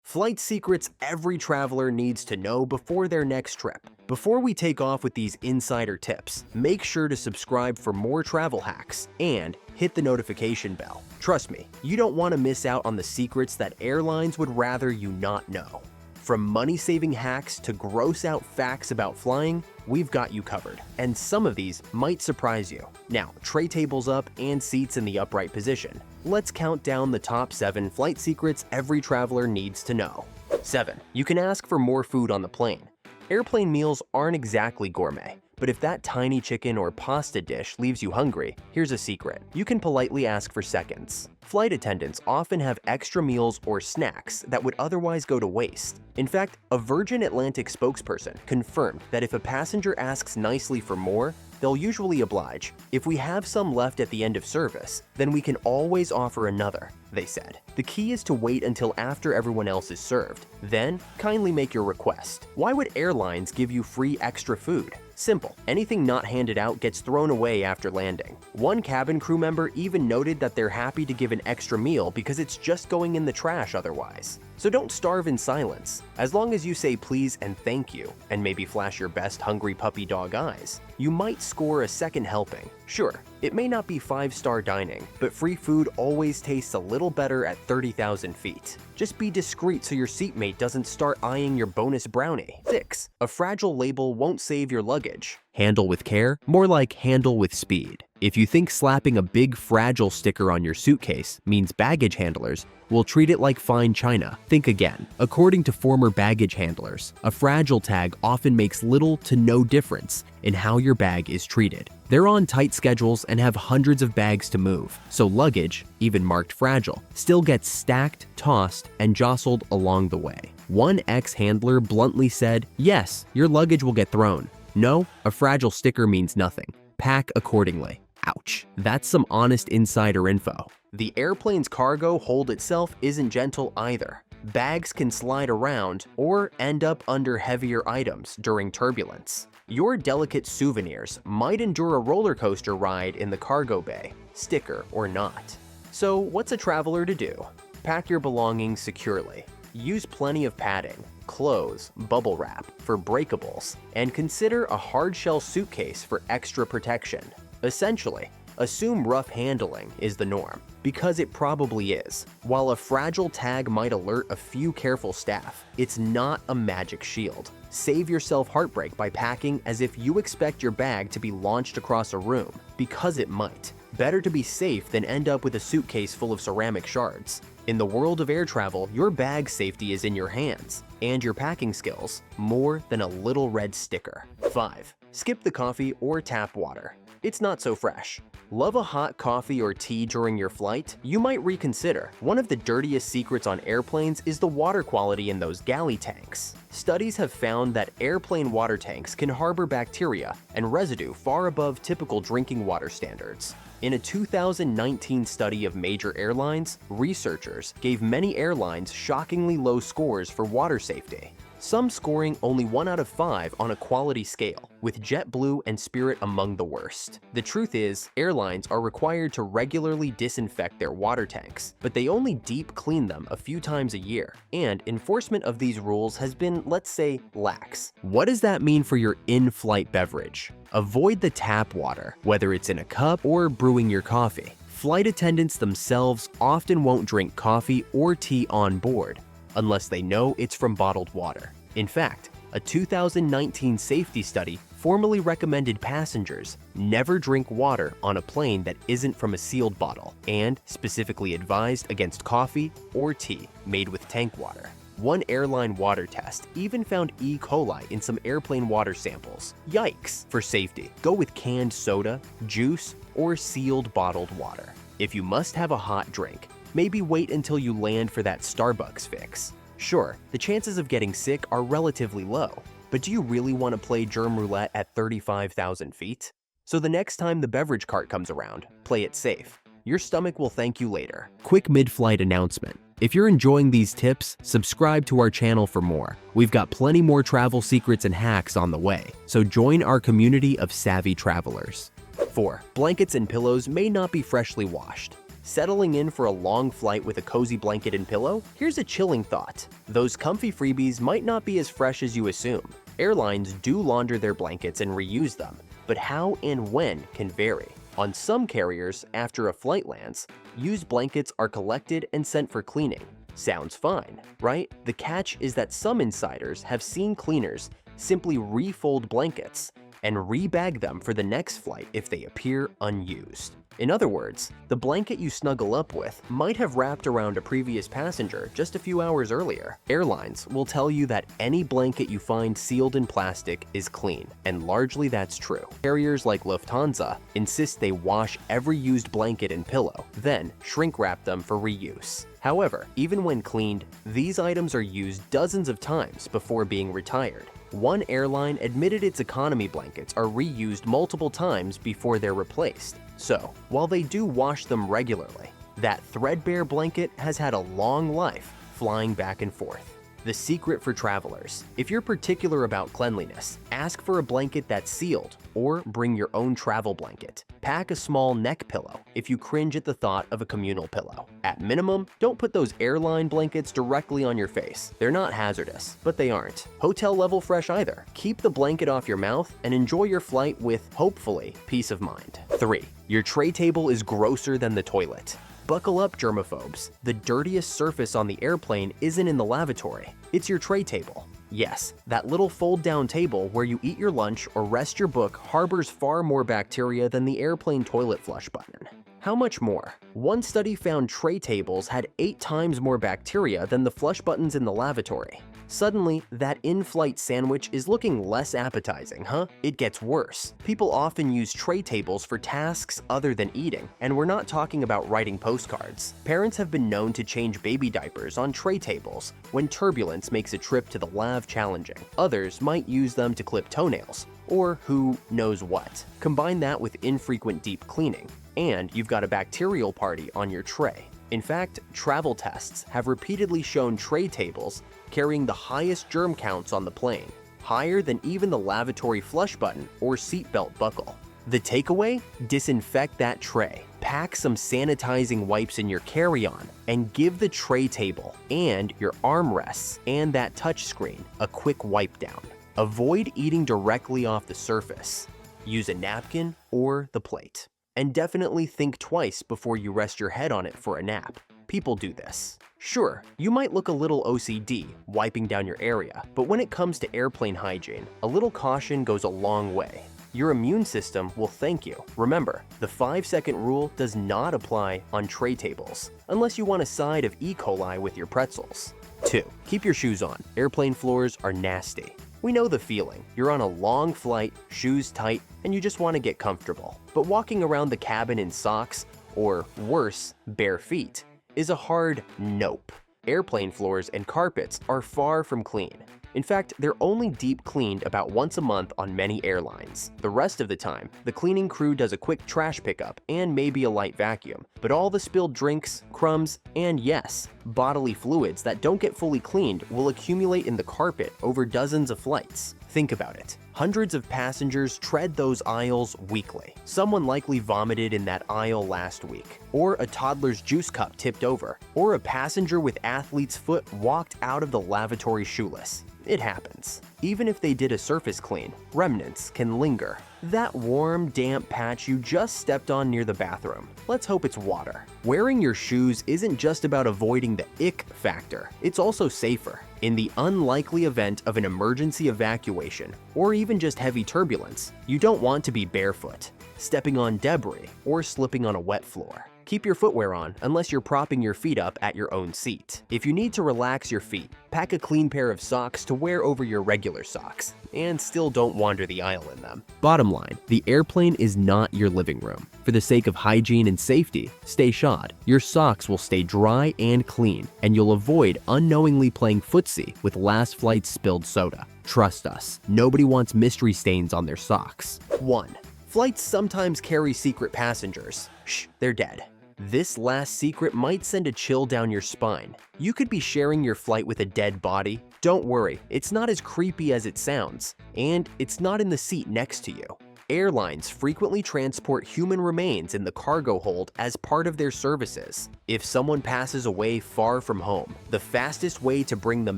Flight secrets every traveler needs to know before their next trip. Before we take off with these insider tips, make sure to subscribe for more travel hacks and hit the notification bell. Trust me, you don't want to miss out on the secrets that airlines would rather you not know. From money-saving hacks to gross-out facts about flying, we've got you covered, and some of these might surprise you. Now, tray tables up and seats in the upright position. Let's count down the top 7 flight secrets every traveler needs to know. 7. You can ask for more food on the plane. Airplane meals aren't exactly gourmet, but if that tiny chicken or pasta dish leaves you hungry, here's a secret. You can politely ask for seconds. Flight attendants often have extra meals or snacks that would otherwise go to waste. In fact, a Virgin Atlantic spokesperson confirmed that if a passenger asks nicely for more, they'll usually oblige. If we have some left at the end of service, then we can always offer another, they said. The key is to wait until after everyone else is served. Then, kindly make your request. Why would airlines give you free extra food? Simple. Anything not handed out gets thrown away after landing. One cabin crew member even noted that they're happy to give an extra meal because it's just going in the trash otherwise. So don't starve in silence. As long as you say please and thank you, and maybe flash your best hungry puppy dog eyes, you might score a second helping. Sure, it may not be 5-star dining, but free food always tastes a little better at 30,000 feet. Just be discreet so your seatmate doesn't start eyeing your bonus brownie. 6. A fragile label won't save your luggage. Handle with care, more like handle with speed. If you think slapping a big fragile sticker on your suitcase means baggage handlers will treat it like fine china, think again. According to former baggage handlers, a fragile tag often makes little to no difference in how your bag is treated. They're on tight schedules and have hundreds of bags to move, so luggage, even marked fragile, still gets stacked, tossed, and jostled along the way. One ex-handler bluntly said, "Yes, your luggage will get thrown. No, a fragile sticker means nothing. Pack accordingly." Ouch. That's some honest insider info. The airplane's cargo hold itself isn't gentle either. Bags can slide around or end up under heavier items during turbulence. Your delicate souvenirs might endure a roller coaster ride in the cargo bay, sticker or not. So what's a traveler to do? Pack your belongings securely. Use plenty of padding, clothes, bubble wrap for breakables, and consider a hard-shell suitcase for extra protection. Essentially, assume rough handling is the norm, because it probably is. While a fragile tag might alert a few careful staff, it's not a magic shield. Save yourself heartbreak by packing as if you expect your bag to be launched across a room, because it might. Better to be safe than end up with a suitcase full of ceramic shards. In the world of air travel, your bag safety is in your hands, and your packing skills, more than a little red sticker. 5. Skip the coffee or tap water. It's not so fresh. Love a hot coffee or tea during your flight? You might reconsider. One of the dirtiest secrets on airplanes is the water quality in those galley tanks. Studies have found that airplane water tanks can harbor bacteria and residue far above typical drinking water standards. In a 2019 study of major airlines, researchers gave many airlines shockingly low scores for water safety. Some scoring only 1 out of 5 on a quality scale, with JetBlue and Spirit among the worst. The truth is, airlines are required to regularly disinfect their water tanks, but they only deep clean them a few times a year, and enforcement of these rules has been, let's say, lax. What does that mean for your in-flight beverage? Avoid the tap water, whether it's in a cup or brewing your coffee. Flight attendants themselves often won't drink coffee or tea on board, unless they know it's from bottled water. In fact, a 2019 safety study formally recommended passengers never drink water on a plane that isn't from a sealed bottle, and specifically advised against coffee or tea made with tank water. One airline water test even found E. coli in some airplane water samples. Yikes! For safety, go with canned soda, juice, or sealed bottled water. If you must have a hot drink, maybe wait until you land for that Starbucks fix. Sure, the chances of getting sick are relatively low, but do you really want to play germ roulette at 35,000 feet? So the next time the beverage cart comes around, play it safe. Your stomach will thank you later. Quick mid-flight announcement. If you're enjoying these tips, subscribe to our channel for more. We've got plenty more travel secrets and hacks on the way, so join our community of savvy travelers. 4. Blankets and pillows may not be freshly washed. Settling in for a long flight with a cozy blanket and pillow? Here's a chilling thought. Those comfy freebies might not be as fresh as you assume. Airlines do launder their blankets and reuse them, but how and when can vary. On some carriers, after a flight lands, used blankets are collected and sent for cleaning. Sounds fine, right? The catch is that some insiders have seen cleaners simply refold blankets and rebag them for the next flight if they appear unused. In other words, the blanket you snuggle up with might have wrapped around a previous passenger just a few hours earlier. Airlines will tell you that any blanket you find sealed in plastic is clean, and largely that's true. Carriers like Lufthansa insist they wash every used blanket and pillow, then shrink wrap them for reuse. However, even when cleaned, these items are used dozens of times before being retired. One airline admitted its economy blankets are reused multiple times before they're replaced. So, while they do wash them regularly, that threadbare blanket has had a long life flying back and forth. The secret for travelers: if you're particular about cleanliness, ask for a blanket that's sealed or bring your own travel blanket. Pack a small neck pillow if you cringe at the thought of a communal pillow. At minimum, don't put those airline blankets directly on your face. They're not hazardous, but they aren't hotel level fresh either. Keep the blanket off your mouth and enjoy your flight with, hopefully, peace of mind. 3. Your tray table is grosser than the toilet. Buckle up, germaphobes. The dirtiest surface on the airplane isn't in the lavatory, it's your tray table. Yes, that little fold-down table where you eat your lunch or rest your book harbors far more bacteria than the airplane toilet flush button. How much more? One study found tray tables had 8 times more bacteria than the flush buttons in the lavatory. Suddenly, that in-flight sandwich is looking less appetizing, huh? It gets worse. People often use tray tables for tasks other than eating, and we're not talking about writing postcards. Parents have been known to change baby diapers on tray tables when turbulence makes a trip to the lav challenging. Others might use them to clip toenails, or who knows what. Combine that with infrequent deep cleaning, and you've got a bacterial party on your tray. In fact, travel tests have repeatedly shown tray tables carrying the highest germ counts on the plane, higher than even the lavatory flush button or seatbelt buckle. The takeaway? Disinfect that tray. Pack some sanitizing wipes in your carry-on and give the tray table and your armrests and that touchscreen a quick wipe down. Avoid eating directly off the surface. Use a napkin or the plate. And definitely think twice before you rest your head on it for a nap. People do this. Sure, you might look a little OCD wiping down your area, but when it comes to airplane hygiene, a little caution goes a long way. Your immune system will thank you. Remember, the 5-second rule does not apply on tray tables, unless you want a side of E. coli with your pretzels. 2. Keep your shoes on. Airplane floors are nasty. We know the feeling. You're on a long flight, shoes tight, and you just want to get comfortable. But walking around the cabin in socks, or worse, bare feet, is a hard nope. Airplane floors and carpets are far from clean. In fact, they're only deep cleaned about once a month on many airlines. The rest of the time, the cleaning crew does a quick trash pickup and maybe a light vacuum. But all the spilled drinks, crumbs, and yes, bodily fluids that don't get fully cleaned will accumulate in the carpet over dozens of flights. Think about it. Hundreds of passengers tread those aisles weekly. Someone likely vomited in that aisle last week, or a toddler's juice cup tipped over, or a passenger with athlete's foot walked out of the lavatory shoeless. It happens. Even if they did a surface clean, remnants can linger. That warm, damp patch you just stepped on near the bathroom. Let's hope it's water. Wearing your shoes isn't just about avoiding the ick factor, it's also safer. In the unlikely event of an emergency evacuation, or even just heavy turbulence, you don't want to be barefoot, stepping on debris, or slipping on a wet floor. Keep your footwear on unless you're propping your feet up at your own seat. If you need to relax your feet, pack a clean pair of socks to wear over your regular socks, and still don't wander the aisle in them. Bottom line, the airplane is not your living room. For the sake of hygiene and safety, stay shod. Your socks will stay dry and clean, and you'll avoid unknowingly playing footsie with last flight's spilled soda. Trust us, nobody wants mystery stains on their socks. 1. Flights sometimes carry secret passengers. Shh, they're dead. This last secret might send a chill down your spine. You could be sharing your flight with a dead body. Don't worry, it's not as creepy as it sounds, and it's not in the seat next to you. Airlines frequently transport human remains in the cargo hold as part of their services. If someone passes away far from home, the fastest way to bring them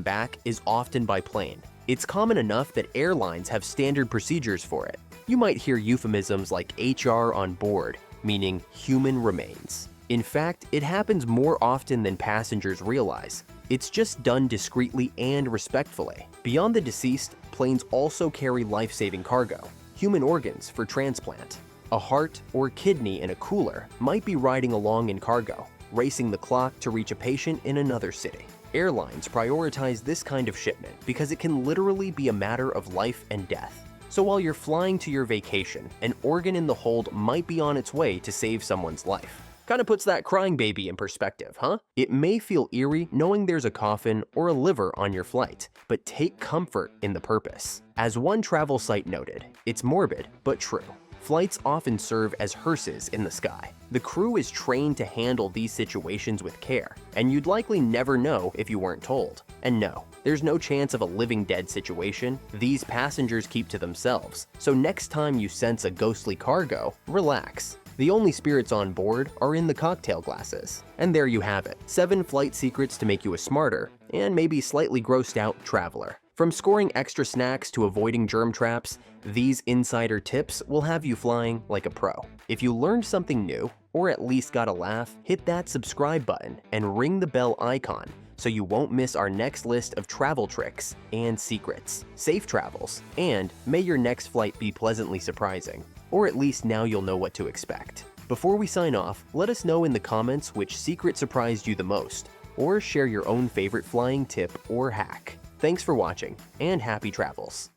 back is often by plane. It's common enough that airlines have standard procedures for it. You might hear euphemisms like HR on board, meaning human remains. In fact, it happens more often than passengers realize. It's just done discreetly and respectfully. Beyond the deceased, planes also carry life-saving cargo, human organs for transplant. A heart or kidney in a cooler might be riding along in cargo, racing the clock to reach a patient in another city. Airlines prioritize this kind of shipment because it can literally be a matter of life and death. So while you're flying to your vacation, an organ in the hold might be on its way to save someone's life. Kinda puts that crying baby in perspective, huh? It may feel eerie knowing there's a coffin or a liver on your flight, but take comfort in the purpose. As one travel site noted, it's morbid but true. Flights often serve as hearses in the sky. The crew is trained to handle these situations with care, and you'd likely never know if you weren't told. And no, there's no chance of a living dead situation these passengers keep to themselves. So next time you sense a ghostly cargo, relax. The only spirits on board are in the cocktail glasses. And there you have it, 7 flight secrets to make you a smarter and maybe slightly grossed out traveler. From scoring extra snacks to avoiding germ traps, these insider tips will have you flying like a pro. If you learned something new, or at least got a laugh, hit that subscribe button and ring the bell icon so you won't miss our next list of travel tricks and secrets. Safe travels, and may your next flight be pleasantly surprising. Or at least now you'll know what to expect. Before we sign off, let us know in the comments which secret surprised you the most, or share your own favorite flying tip or hack. Thanks for watching, and happy travels!